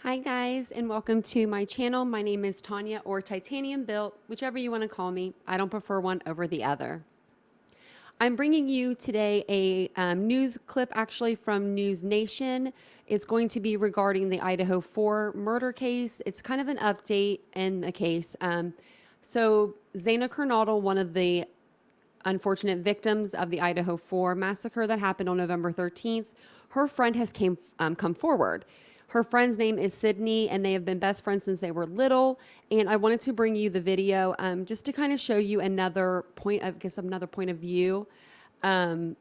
Hi guys, and welcome to my channel. My name is Tanya, or TitaniumBuilt, whichever you want to call me. I don't prefer one over the other. I'm bringing you today a news clip actually from News Nation. It's going to be regarding the Idaho 4 murder case. It's kind of an update in the case. So Xana Kernoodle, one of the unfortunate victims of the Idaho 4 massacre that happened on November 13th, her friend has come forward. Her friend's name is Sydney, and they have been best friends since they were little. And I wanted to bring you the video just to kind of show you another point of view, for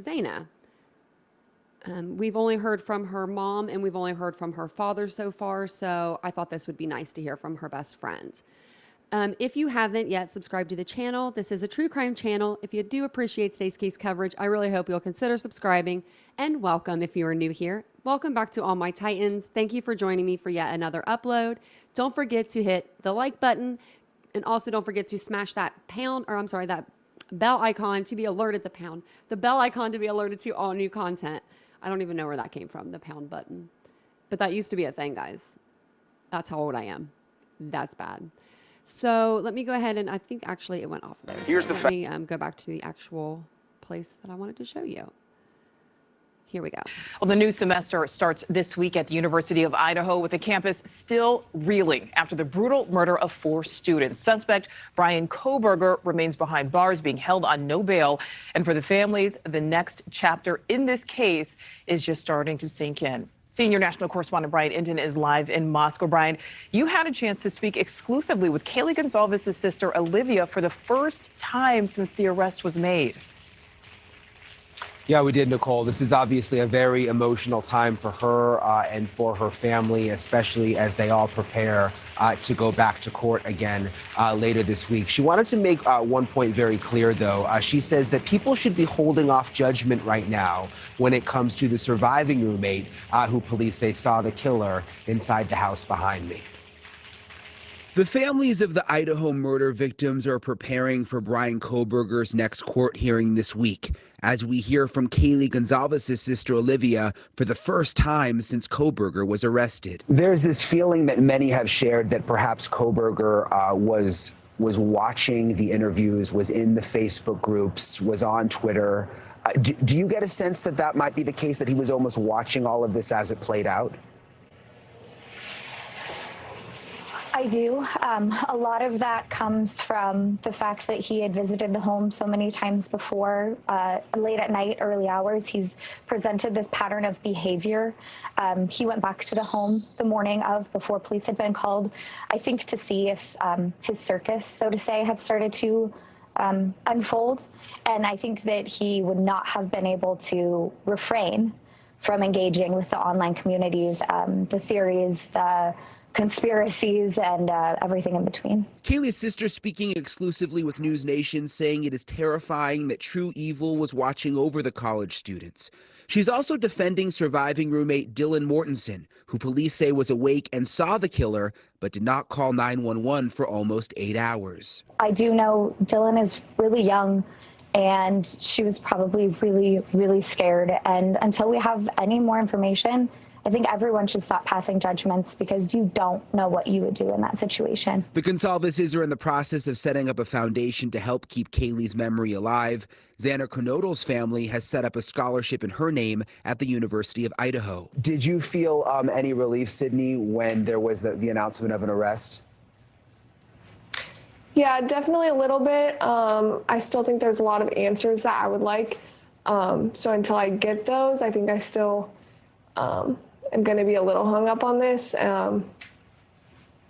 Xana. We've only heard from her mom and we've only heard from her father so far, so I thought this would be nice to hear from her best friend. If you haven't yet subscribed to the channel, this is a true crime channel. If you do appreciate today's case coverage, I really hope you'll consider subscribing, and welcome if you are new here. Welcome back to all my Titans. Thank you for joining me for yet another upload. Don't forget to hit the like button, and also don't forget to smash that that bell icon to be alerted the bell icon to be alerted to all new content. I don't even know where that came from, the pound button. But that used to be a thing, guys. That's how old I am. That's bad. So let me go ahead, and I think actually it went off of there. So let me go back to the actual place that I wanted to show you. Here we go. Well, the new semester starts this week at the University of Idaho, with the campus still reeling after the brutal murder of 4 students. Suspect Brian Kohberger remains behind bars, being held on no bail. And for the families, the next chapter in this case is just starting to sink in. Senior national correspondent Brian Inton is live in Moscow. Brian, you had a chance to speak exclusively with Kaylee Gonzalez's sister, Olivia, for the first time since the arrest was made. Yeah, we did, Nicole. This is obviously a very emotional time for her and for her family, especially as they all prepare to go back to court again later this week. She wanted to make one point very clear, though. She says that people should be holding off judgment right now when it comes to the surviving roommate who police say saw the killer inside the house behind me. The families of the Idaho murder victims are preparing for Brian Kohberger's next court hearing this week, as we hear from Kaylee Gonzalez's sister Olivia for the first time since Kohberger was arrested. There's this feeling that many have shared that perhaps Kohberger was watching the interviews, was in the Facebook groups, was on Twitter. Do you get a sense that that might be the case, that he was almost watching all of this as it played out? I do. A lot of that comes from the fact that he had visited the home so many times before, late at night, early hours. He's presented this pattern of behavior. He went back to the home the morning of, before police had been called, I think to see if his circus, so to say, had started to unfold. And I think that he would not have been able to refrain from engaging with the online communities, the theories, the conspiracies, and everything in between. Kaylee's sister speaking exclusively with News Nation, saying it is terrifying that true evil was watching over the college students. She's also defending surviving roommate Dylan Mortensen, who police say was awake and saw the killer, but did not call 911 for almost 8 hours. I do know Dylan is really young, and she was probably really, really scared. And until we have any more information, I think everyone should stop passing judgments, because you don't know what you would do in that situation. The Gonzalez's are in the process of setting up a foundation to help keep Kaylee's memory alive. Xana Kernoodle's family has set up a scholarship in her name at the University of Idaho. Did you feel any relief, Sydney, when there was the announcement of an arrest? Yeah, definitely a little bit. I still think there's a lot of answers that I would like. So until I get those, I think I still I'm going to be a little hung up on this.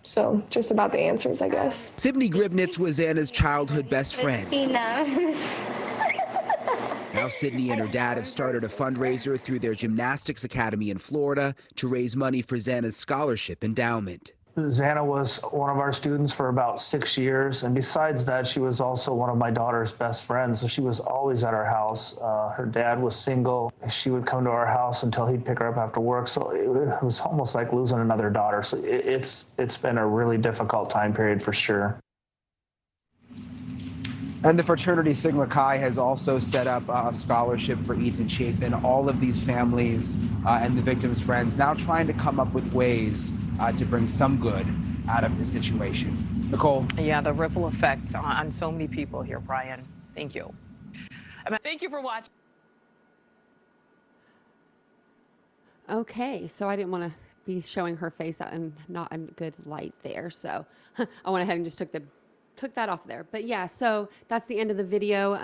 So just about the answers, I guess. Sydney Gribnitz was Xana's childhood best friend. Now Sydney and her dad have started a fundraiser through their gymnastics academy in Florida to raise money for Xana's scholarship endowment. Xana was one of our students for about 6 years, and besides that, she was also one of my daughter's best friends, so she was always at our house. Her dad was single. She would come to our house until he'd pick her up after work, so it was almost like losing another daughter. So it's been a really difficult time period for sure. And the fraternity Sigma Chi has also set up a scholarship for Ethan Chapin. All of these families and the victims' friends now trying to come up with ways to bring some good out of the situation. Nicole? Yeah, the ripple effects on so many people here, Brian. Thank you. Thank you for watching. Okay, so I didn't want to be showing her face out and not a good light there, so I went ahead and just took that off there. But yeah, so that's the end of the video.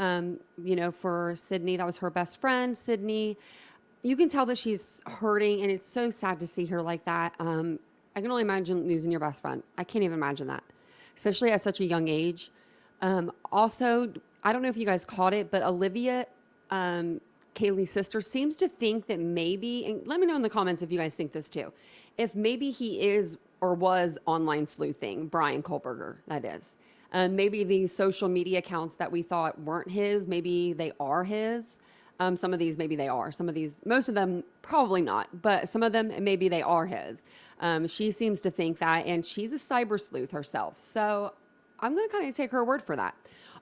You know, for Sydney, that was her best friend, Sydney. You can tell that she's hurting, and it's so sad to see her like that. I can only imagine losing your best friend. I can't even imagine that, especially at such a young age. Also, I don't know if you guys caught it, but Olivia, Kaylee's sister, seems to think that maybe, and let me know in the comments if you guys think this too, if maybe he is or was online sleuthing, Brian Kohlberger, that is. Maybe these social media accounts that we thought weren't his, maybe they are his. Some of these, maybe they are. Some of these, most of them, probably not. But some of them, maybe they are his. She seems to think that, and she's a cyber sleuth herself. So I'm going to kind of take her word for that.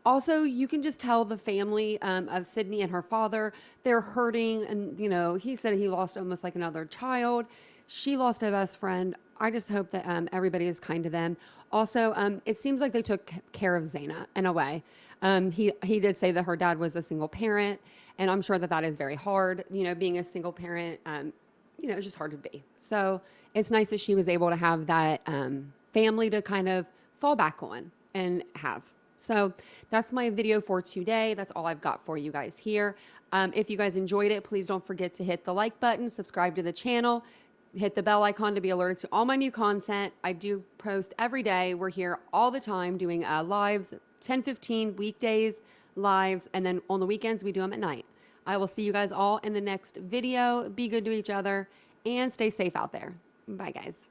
Also, you can just tell the family of Sydney and her father, they're hurting. And, you know, he said he lost almost like another child. She lost a best friend. I just hope that everybody is kind to them. Also, it seems like they took care of Xana in a way. He did say that her dad was a single parent, and I'm sure that that is very hard. You know, being a single parent, you know, it's just hard to be. So it's nice that she was able to have that family to kind of fall back on and have. So that's my video for today. That's all I've got for you guys here. If you guys enjoyed it, please don't forget to hit the like button, subscribe to the channel, hit the bell icon to be alerted to all my new content. I do post every day. We're here all the time doing lives, 10:15 weekdays lives, and then on the weekends we do them at night. I will see you guys all in the next video. Be good to each other and stay safe out there. Bye, guys.